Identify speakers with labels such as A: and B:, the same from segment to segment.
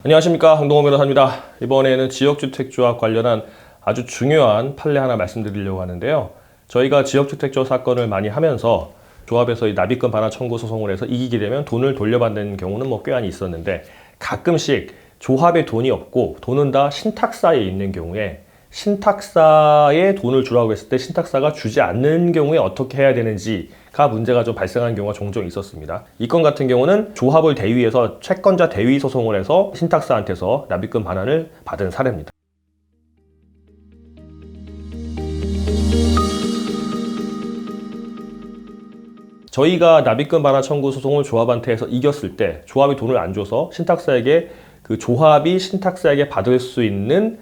A: 안녕하십니까, 황동호 변호사입니다. 이번에는 지역주택조합 관련한 아주 중요한 판례 하나 말씀드리려고 하는데요. 저희가 지역주택조 사건을 많이 하면서 조합에서 이 납입금 반환 청구 소송을 해서 이기게 되면 돈을 돌려받는 경우는 꽤 많이 있었는데, 가끔씩 조합에 돈이 없고 돈은 다 신탁사에 있는 경우에 신탁사에 돈을 주라고 했을 때 신탁사가 주지 않는 경우에 어떻게 해야 되는지가 문제가 좀 발생하는 경우가 종종 있었습니다. 이 건 같은 경우는 조합을 대위해서 채권자 대위 소송을 해서 신탁사한테서 납입금 반환을 받은 사례입니다. 저희가 납입금 반환 청구 소송을 조합한테 해서 이겼을 때 조합이 돈을 안 줘서 신탁사에게 그 조합이 신탁사에게 받을 수 있는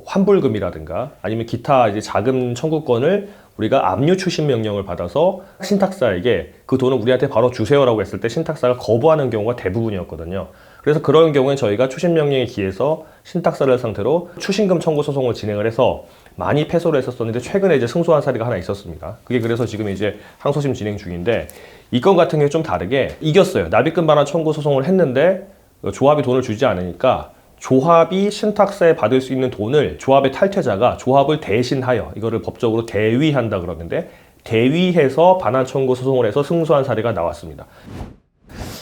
A: 환불금이라든가 아니면 기타 이제 자금 청구권을 우리가 압류 추심 명령을 받아서 신탁사에게 그 돈을 우리한테 바로 주세요라고 했을 때 신탁사가 거부하는 경우가 대부분이었거든요. 그래서 그런 경우에 저희가 추심 명령에 기해서 신탁사를 상대로 추심금 청구 소송을 진행을 해서 많이 패소를 했었는데, 최근에 이제 승소한 사례가 하나 있었습니다. 그게 그래서 지금 이제 항소심 진행 중인데, 이 건 같은 경우에 좀 다르게 이겼어요. 납입금 반환 청구 소송을 했는데 조합이 돈을 주지 않으니까 조합이 신탁사에 받을 수 있는 돈을 조합의 탈퇴자가 조합을 대신하여, 이거를 법적으로 대위한다 그러는데, 대위해서 반환 청구 소송을 해서 승소한 사례가 나왔습니다.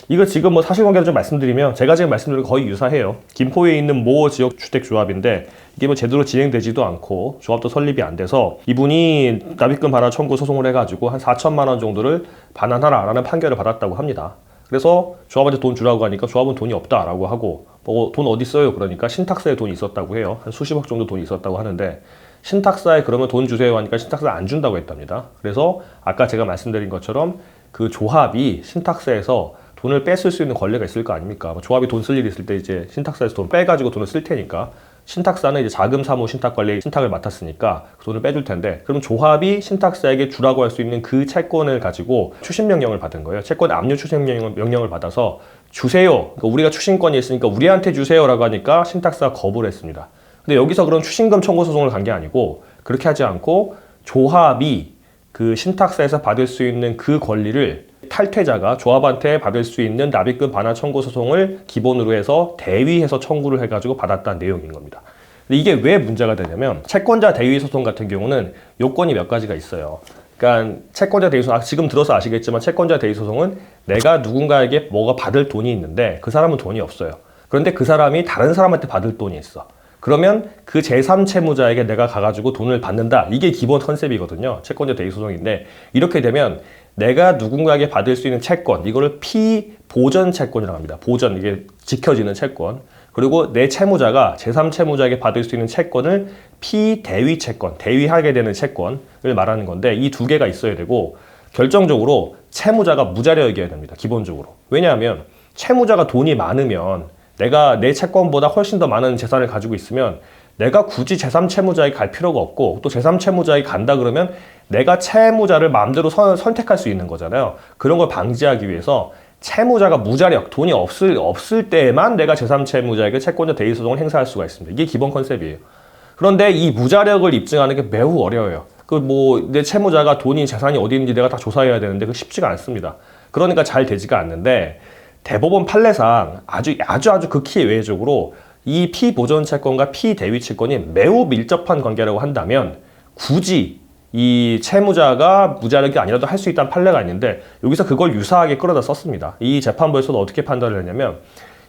A: 이거 지금 사실관계를 좀 말씀드리면 제가 지금 말씀드린 거 거의 유사해요. 김포에 있는 모 지역주택조합인데 이게 제대로 진행되지도 않고 조합도 설립이 안 돼서 이분이 납입금 반환 청구 소송을 해가지고 한 4천만 원 정도를 반환하라라는 판결을 받았다고 합니다. 그래서 조합한테 돈 주라고 하니까 조합은 돈이 없다라고 하고, 돈 어디 써요? 그러니까 신탁사에 돈이 있었다고 해요. 한 수십억 정도 돈이 있었다고 하는데, 신탁사에 그러면 돈 주세요 하니까 신탁사가 안 준다고 했답니다. 그래서 아까 제가 말씀드린 것처럼 그 조합이 신탁사에서 돈을 뺏을 수 있는 권리가 있을 거 아닙니까? 조합이 돈 쓸 일이 있을 때 이제 신탁사에서 돈 빼가지고 돈을 쓸 테니까, 신탁사는 이제 자금 사무 신탁 관리 신탁을 맡았으니까 그 돈을 빼줄 텐데, 그럼 조합이 신탁사에게 주라고 할 수 있는 그 채권을 가지고 추심 명령을 받은 거예요. 채권 압류 추심 명령을 받아서 주세요. 그러니까 우리가 추심권이 있으니까 우리한테 주세요라고 하니까 신탁사가 거부를 했습니다. 근데 여기서 그럼 추심금 청구 소송을 간 게 아니고, 그렇게 하지 않고 조합이 그 신탁사에서 받을 수 있는 그 권리를 탈퇴자가 조합한테 받을 수 있는 납입금 반환 청구 소송을 기본으로 해서 대위해서 청구를 해가지고 받았다는 내용인 겁니다. 근데 이게 왜 문제가 되냐면, 채권자 대위 소송 같은 경우는 요건이 몇 가지가 있어요. 그러니까 채권자 대위 소송, 지금 들어서 아시겠지만 채권자 대위 소송은 내가 누군가에게 뭐가 받을 돈이 있는데 그 사람은 돈이 없어요. 그런데 그 사람이 다른 사람한테 받을 돈이 있어. 그러면 그 제3채무자에게 내가 가가지고 돈을 받는다. 이게 기본 컨셉이거든요. 채권자 대위 소송인데, 이렇게 되면 내가 누군가에게 받을 수 있는 채권, 이거를 피보전 채권이라고 합니다. 보전, 이게 지켜지는 채권. 그리고 내 채무자가 제3채무자에게 받을 수 있는 채권을 피대위 채권, 대위하게 되는 채권을 말하는 건데, 이 두 개가 있어야 되고, 결정적으로 채무자가 무자력이어야 됩니다. 기본적으로. 왜냐하면 채무자가 돈이 많으면, 내가 내 채권보다 훨씬 더 많은 재산을 가지고 있으면 내가 굳이 제3채무자에게 갈 필요가 없고, 또 제3채무자에게 간다 그러면 내가 채무자를 마음대로 선택할 수 있는 거잖아요. 그런 걸 방지하기 위해서 채무자가 무자력, 돈이 없을 때만 내가 제3채무자에게 채권자 대위 소송을 행사할 수가 있습니다. 이게 기본 컨셉이에요. 그런데 이 무자력을 입증하는 게 매우 어려워요. 내 채무자가 돈이 재산이 어디 있는지 내가 다 조사해야 되는데 그 쉽지가 않습니다. 그러니까 잘 되지가 않는데, 대법원 판례상 아주 극히 예외적으로 이 피보전 채권과 피대위 채권이 매우 밀접한 관계라고 한다면 굳이 이 채무자가 무자력이 아니라도 할 수 있다는 판례가 있는데, 여기서 그걸 유사하게 끌어다 썼습니다. 이 재판부에서도 어떻게 판단을 했냐면,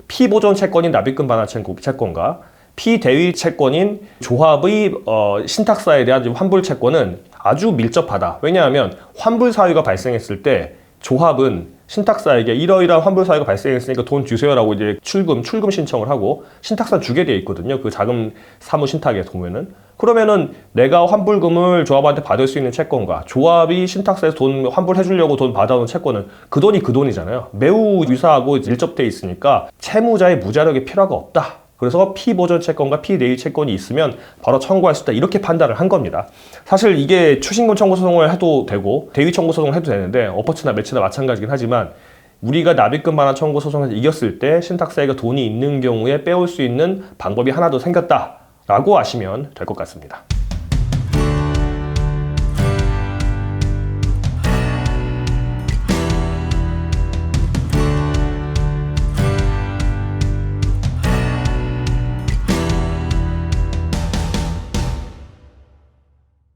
A: 피보전 채권인 납입금 반환 채권과 피대위 채권인 조합의 신탁사에 대한 환불 채권은 아주 밀접하다. 왜냐하면 환불 사유가 발생했을 때 조합은 신탁사에게 이러이러한 환불 사유가 발생했으니까 돈 주세요라고 이제 출금 신청을 하고 신탁사 주게 돼 있거든요. 그 자금 사무 신탁에 보면은. 그러면은 내가 환불금을 조합한테 받을 수 있는 채권과 조합이 신탁사에서 돈 환불해 주려고 돈 받아온 채권은 그 돈이 그 돈이잖아요. 매우 유사하고 밀접돼 있으니까 채무자의 무자력이 필요가 없다. 그래서 피보전 채권과 피대위 채권이 있으면 바로 청구할 수 있다. 이렇게 판단을 한 겁니다. 사실 이게 추심금 청구 소송을 해도 되고 대위 청구 소송을 해도 되는데, 엎어치나 매치나 마찬가지긴 하지만, 우리가 납입금 반환 청구 소송에서 이겼을 때 신탁사에게 돈이 있는 경우에 빼올 수 있는 방법이 하나 더 생겼다라고 아시면 될 것 같습니다.